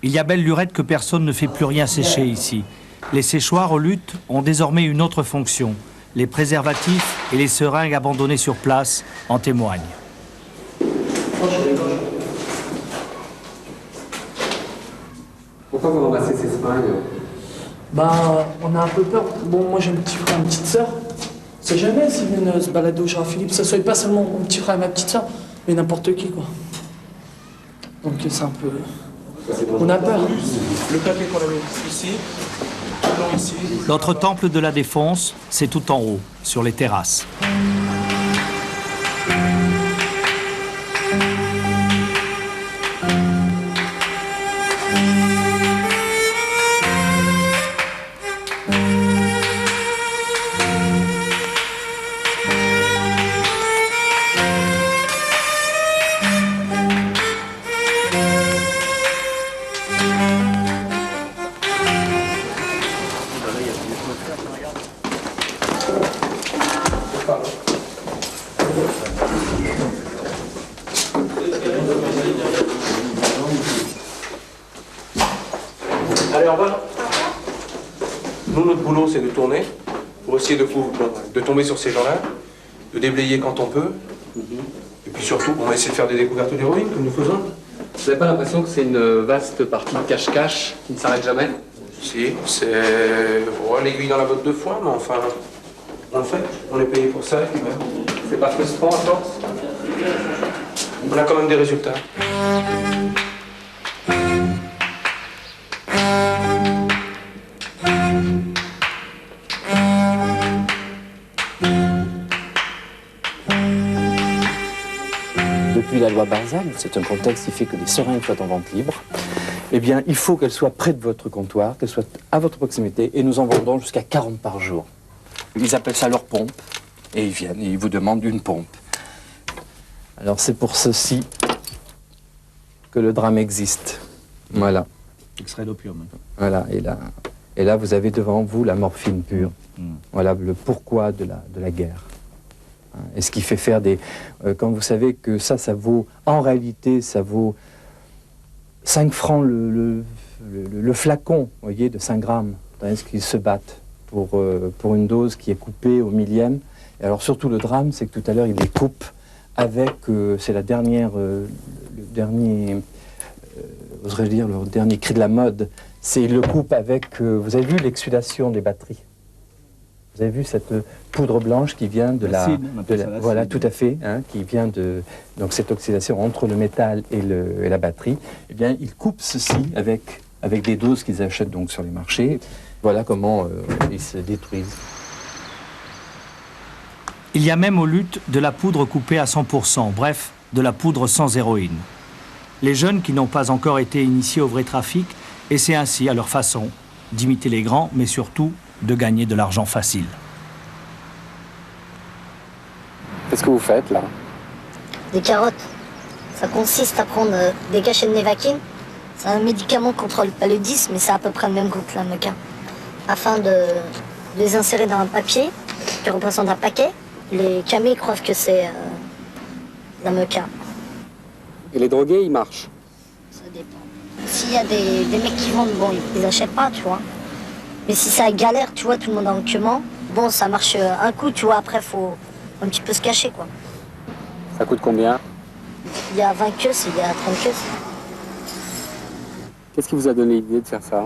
Speaker 2: Il y a belle lurette que personne ne fait plus rien sécher ici. Les séchoirs aux luttes ont désormais une autre fonction. Les préservatifs et les seringues abandonnées sur place en témoignent.
Speaker 3: Pourquoi vous ramassez ces seringues?
Speaker 4: On a un peu peur. Bon, moi j'ai un petit frère, une petite sœur. On sait jamais s'ils viennent se balader au Gérard-Philippe, ça soit pas seulement mon petit frère et ma petite sœur, mais n'importe qui, quoi. Donc c'est un peu... On a peur.
Speaker 10: Le papier qu'on avait ici, ici.
Speaker 2: Notre temple de la Défense, c'est tout en haut, sur les terrasses.
Speaker 6: Allez, au revoir. Nous, notre boulot, c'est de tourner pour essayer de tomber sur ces gens-là, de déblayer quand on peut. Et puis surtout, on va essayer de faire des découvertes d'héroïne, comme nous faisons.
Speaker 3: Vous n'avez pas l'impression que c'est une vaste partie de cache-cache qui ne s'arrête jamais?
Speaker 6: Si, c'est l'aiguille dans la botte de foin, mais enfin, on le fait. On est payé pour ça, et puis même.
Speaker 3: C'est pas frustrant à force?
Speaker 6: On a quand même des résultats.
Speaker 11: Depuis la loi Barzac, c'est un contexte qui fait que les seringues soient en vente libre. Eh bien, il faut qu'elles soient près de votre comptoir, qu'elles soient à votre proximité, et nous en vendons jusqu'à 40 par jour. Ils appellent ça leur pompe, et ils viennent, et ils vous demandent une pompe. Alors c'est pour ceci que le drame existe. Voilà.
Speaker 2: Extrait d'opium.
Speaker 11: Voilà, et là vous avez devant vous la morphine pure. Voilà le pourquoi de la guerre. Et ce qui fait faire des... quand vous savez que ça vaut... En réalité, ça vaut 5 francs le flacon, vous voyez, de 5 grammes. Est-ce qu'ils se battent pour une dose qui est coupée au millième. Et alors surtout le drame, c'est que tout à l'heure, ils les coupent avec... c'est la dernière... le dernier... oserais-je dire, le dernier cri de la mode. C'est ils le coupent avec... vous avez vu l'exsudation des batteries? Vous avez vu cette poudre blanche qui vient de la... voilà, tout à fait, hein, qui vient de... Donc cette oxydation entre le métal et la batterie. Eh bien, ils coupent ceci avec des doses qu'ils achètent donc sur les marchés. Voilà comment ils se détruisent.
Speaker 2: Il y a même aux luttes de la poudre coupée à 100%, bref, de la poudre sans héroïne. Les jeunes qui n'ont pas encore été initiés au vrai trafic essaient ainsi, à leur façon, d'imiter les grands, mais surtout de gagner de l'argent facile.
Speaker 11: Qu'est-ce que vous faites là?
Speaker 12: Des carottes. Ça consiste à prendre des cachets de Nevaquine. C'est un médicament contre le paludisme, mais c'est à peu près le même goût que la meca. Afin de les insérer dans un papier qui représente un paquet. Les camis croient que c'est la meca.
Speaker 11: Et les drogués, ils marchent?
Speaker 12: Ça dépend. S'il y a des mecs qui vendent, bon, ils achètent pas, tu vois. Mais si ça galère, tu vois, tout le monde en queue, bon, ça marche un coup, tu vois, après, faut un petit peu se cacher, quoi.
Speaker 11: Ça coûte combien?
Speaker 12: Il y a 20 queues, il y a 30 queues.
Speaker 11: Qu'est-ce qui vous a donné l'idée de faire ça?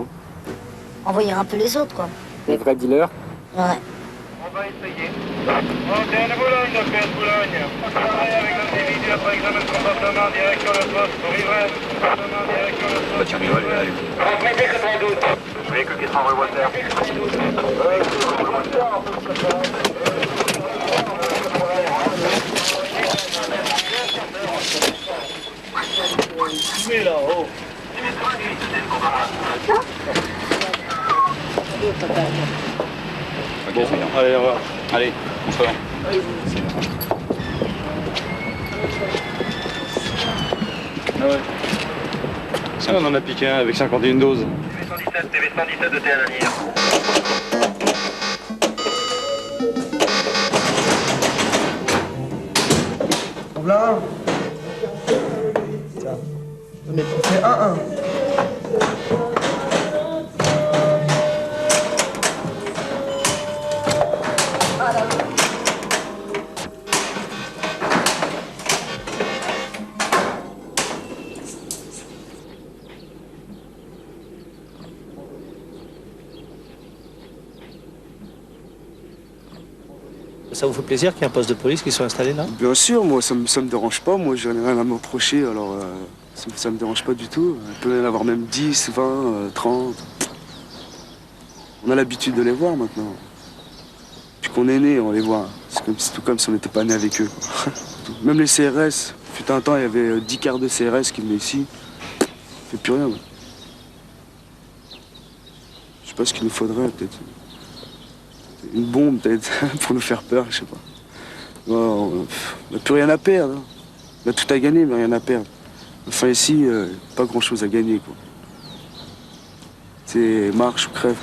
Speaker 12: Envoyer un peu les autres, quoi.
Speaker 11: Les vrais dealers?
Speaker 12: Ouais.
Speaker 9: On va essayer. Antenne Boulogne, Opère Boulogne. Travail avec l'individu après examen de comportement, direction le poste, pour ivresse. Comportement, direction le poste.
Speaker 17: Tiens, allez.
Speaker 9: Transmettez 92. Véhicule qui sera en rue Walter. Mais là-haut.
Speaker 17: Bon, allez, au revoir. Allez, on se rend. Ah ouais. Ça, on en a piqué un avec 51 doses.
Speaker 9: TV117 de Théananière.
Speaker 21: Là. On fait 1-1.
Speaker 24: Ça vous fait plaisir qu'il y ait un poste de police qui soit installé là?
Speaker 10: Bien sûr, moi ça me dérange pas, moi j'en ai rien à me reprocher, alors ça me dérange pas du tout. Il peut y en avoir même 10, 20, 30. On a l'habitude de les voir maintenant. Puis qu'on est né, on les voit. C'est tout comme si on n'était pas né avec eux. Même les CRS, fut un temps il y avait 10 quarts de CRS qui venaient ici. On fait plus rien. Je sais pas ce qu'il nous faudrait, peut-être. Une bombe peut-être pour nous faire peur, je sais pas. On n'a plus rien à perdre. On a tout à gagner mais rien à perdre. Enfin ici, pas grand-chose à gagner quoi. C'est marche ou crève.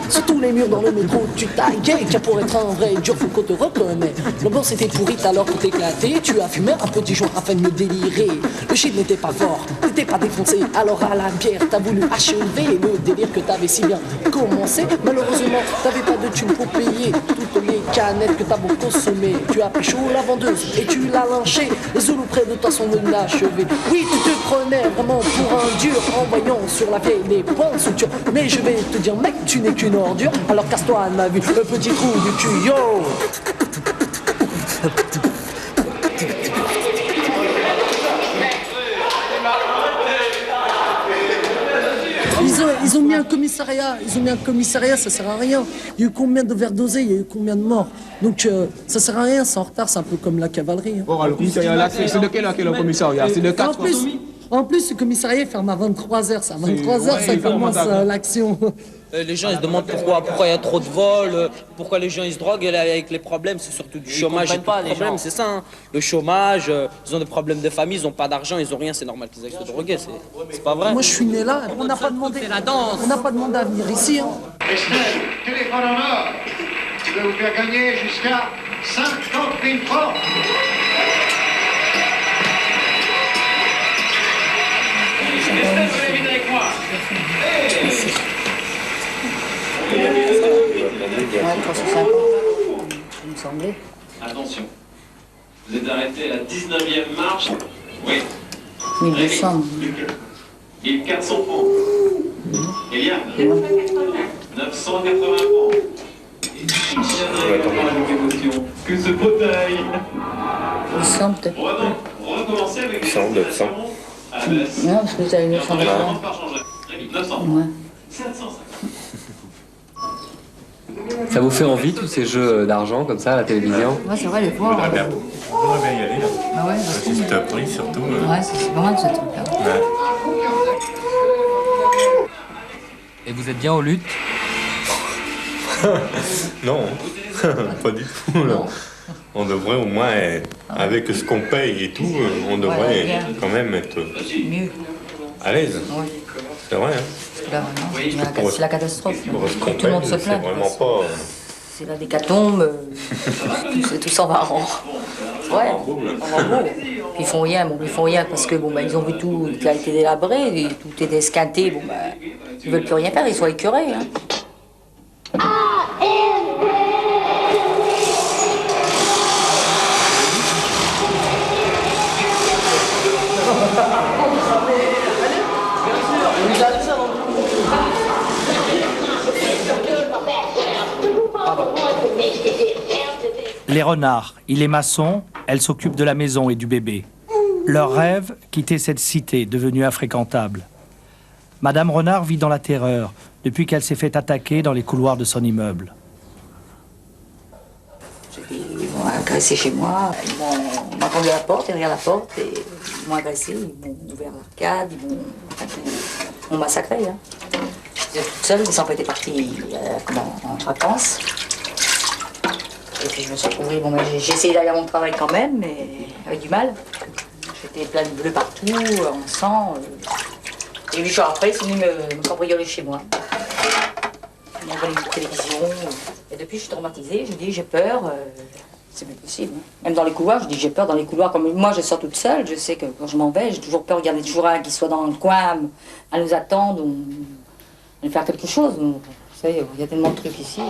Speaker 22: Sur tous les murs dans le métro, tu taguais. Car pour être un vrai dur, faut qu'on te reconnaisse. L'ambiance était pourrite alors que t'éclatais. Tu as fumé un petit joint afin de me délirer. Le shit n'était pas fort, t'étais pas défoncé. Alors à la bière, t'as voulu achever le délire que t'avais si bien commencé. Malheureusement, t'avais pas de thune pour payer toutes les canettes que t'as beau consommer. Tu as pécho la vendeuse et tu l'as lynché. Les zoulous près de toi sont venus l'achever. Oui, tu te prenais vraiment pour un dur en voyant sur la vieille des points de suture. Mais je vais te dire, mec, tu n'es qu'une ordure. Alors casse-toi de ma vue, le petit trou du cul, yo. Ils ont mis un commissariat, ça sert à rien. Il y a eu combien de verres dosés, il y a eu combien de morts. Donc ça sert à rien, c'est en retard, c'est un peu comme la cavalerie. Hein.
Speaker 6: Bon, le commissariat là, c'est de quelle heure le commissariat? C'est de 4 heures.
Speaker 22: En plus, ce commissariat ferme à 23h. C'est à 23h, ça commence l'action.
Speaker 13: Les gens ils se demandent pourquoi il y a trop de vols, pourquoi les gens ils se droguent. Et là, avec les problèmes, c'est surtout du chômage. Et pas les problèmes, c'est ça. Hein. Le chômage, ils ont des problèmes de famille, ils n'ont pas d'argent, ils n'ont rien. C'est normal qu'ils aillent se droguer. C'est pas vrai.
Speaker 22: Moi, je suis né là. On n'a pas demandé. On n'a pas demandé à venir ici. Hein.
Speaker 9: Estelle, téléphone en or. Je vais vous faire gagner jusqu'à 50 000 francs. Estelle, venez vite avec moi.
Speaker 5: Il me semblait.
Speaker 14: Attention, vous êtes arrêté à la 19e marche. Oui.
Speaker 5: 1200.
Speaker 14: 1400 francs. Eliane 980 francs. Et si avec émotion que ce fauteuil.
Speaker 5: 800 peut-être.
Speaker 14: Recommencer avec
Speaker 7: 100, 900.
Speaker 5: Non, parce que vous avez 980.
Speaker 14: 900.
Speaker 5: Ouais.
Speaker 14: 750.
Speaker 3: Ça vous fait envie tous ces jeux d'argent comme ça à la télévision?
Speaker 5: Ouais, c'est vrai, les voir.
Speaker 7: On voudrait bien y aller là.
Speaker 5: Ah ouais,
Speaker 7: C'est ce top prix surtout.
Speaker 5: Ouais, c'est pas mal ce truc-là.
Speaker 7: Ouais.
Speaker 3: Et vous êtes bien aux luttes?
Speaker 7: Non, pas du tout. Là. On devrait au moins, avec ce qu'on paye et tout, on devrait quand même être à l'aise.
Speaker 5: Oui.
Speaker 7: C'est vrai. Hein.
Speaker 5: Là, c'est la catastrophe. Tout le monde se plaint.
Speaker 7: C'est vraiment pas.
Speaker 5: C'est la décatombe. Tout s'en va en. Ouais, en gros. Ils font rien, parce que ils ont vu tout qui a été délabré, et tout est esquinté. Ils veulent plus rien faire, ils sont écœurés. Hein.
Speaker 2: Les renards, il est maçon, elle s'occupe de la maison et du bébé. Leur rêve, quitter cette cité devenue infréquentable. Madame Renard vit dans la terreur depuis qu'elle s'est fait attaquer dans les couloirs de son immeuble.
Speaker 5: Ils m'ont agressé chez moi, ils m'ont entendu à la porte, derrière la porte, et ils m'ont agressé, ils m'ont ouvert l'arcade, ils m'ont massacré. Hein. J'étais toute seule, mes enfants étaient partis en vacances. Et puis je me suis retrouvée, j'ai essayé d'aller à mon travail quand même, mais avec du mal. J'étais plein de bleu partout, en sang. Et 8 jours après, ils sont venus me cambrioler chez moi. Ils m'ont volé une télévision. Et depuis, je suis traumatisée. Je dis, j'ai peur. C'est plus possible. Hein. Même dans les couloirs, je dis, j'ai peur dans les couloirs. Comme moi, je sors toute seule. Je sais que quand je m'en vais, j'ai toujours peur. Regarder toujours un qui soit dans le coin, à nous attendre, ou à faire quelque chose. Donc, vous savez, il y a tellement de trucs ici.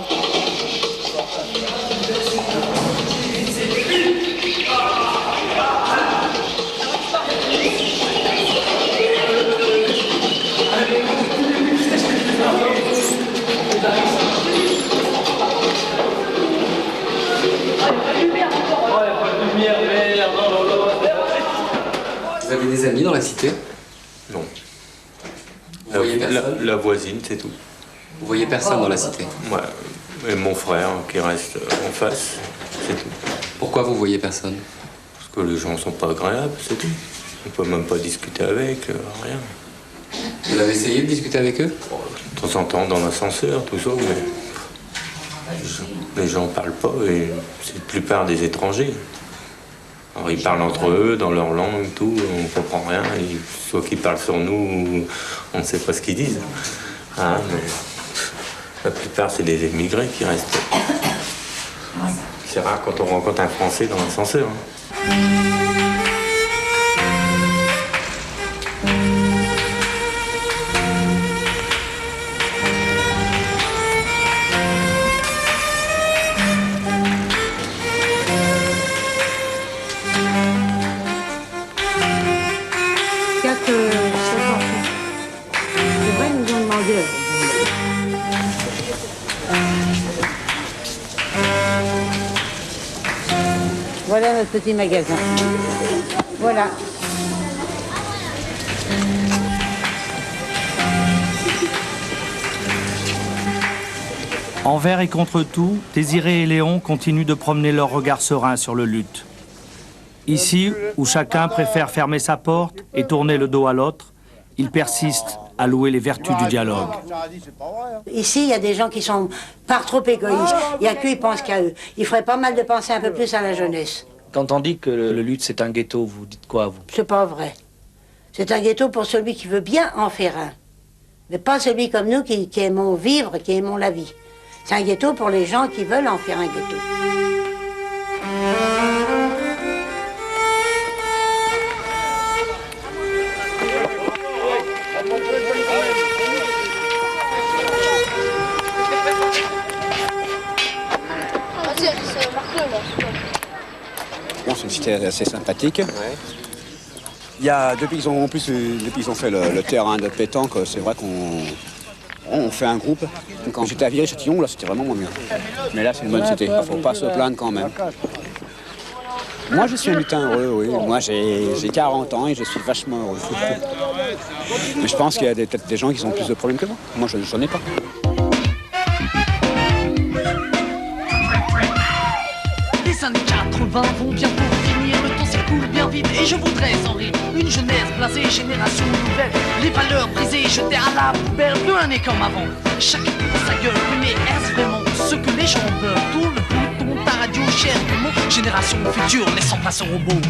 Speaker 3: Vous avez des amis dans la cité?
Speaker 7: Non.
Speaker 3: Vous voyez personne?
Speaker 7: La voisine, c'est tout.
Speaker 3: Vous voyez personne dans la cité?
Speaker 7: Ouais. Et mon frère qui reste en face, c'est tout.
Speaker 3: Pourquoi vous voyez personne?
Speaker 7: Parce que les gens sont pas agréables, c'est tout. On peut même pas discuter avec, rien.
Speaker 3: Vous avez essayé de discuter avec eux?
Speaker 7: De temps en temps dans l'ascenseur, tout ça, mais les gens parlent pas et c'est la plupart des étrangers. Alors ils parlent entre eux, dans leur langue, tout, on comprend rien. Soit qu'ils parlent sur nous, ou on ne sait pas ce qu'ils disent. Hein, La plupart, c'est des émigrés qui restent. C'est rare quand on rencontre un Français dans l'ascenseur.
Speaker 5: C'est vrai, nous ont demandé. Voilà notre petit magasin. Voilà.
Speaker 2: Envers et contre tout, Désiré et Léon continuent de promener leur regard serein sur le luth. Ici, où chacun préfère fermer sa porte et tourner le dos à l'autre, ils persistent à louer les vertus du dialogue.
Speaker 5: Ici, il y a des gens qui sont pas trop égoïstes. Il n'y a qu'eux, ils pensent qu'à eux. Il ferait pas mal de penser un peu plus à la jeunesse.
Speaker 24: Quand on dit que le luth c'est un ghetto, vous dites quoi, vous?
Speaker 5: C'est pas vrai. C'est un ghetto pour celui qui veut bien en faire un. Mais pas celui comme nous qui aimons vivre, qui aimons la vie. C'est un ghetto pour les gens qui veulent en faire un ghetto.
Speaker 15: C'est une cité assez sympathique. Il y a, depuis qu'ils ont fait le terrain de pétanque, c'est vrai qu'on fait un groupe. Quand j'étais à Viry-Châtillon, là c'était vraiment moins bien. Mais là c'est une bonne cité, il ne faut pas se plaindre quand même. Moi je suis un lutin heureux, oui. Moi j'ai 40 ans et je suis vachement heureux. Mais je pense qu'il y a peut-être des gens qui ont plus de problèmes que moi. Moi je n'en ai pas.
Speaker 4: Les années 80 vont bientôt finir, le temps s'écoule bien vite et je voudrais en rire. Une jeunesse blasée, génération nouvelle, les valeurs brisées, jetées à la poubelle, plus un n'est comme avant. Chacun pour sa gueule, mais est-ce vraiment ce que les gens veulent? Tout le bouton, ta radio, cher des mots, génération future, laissant place aux robots.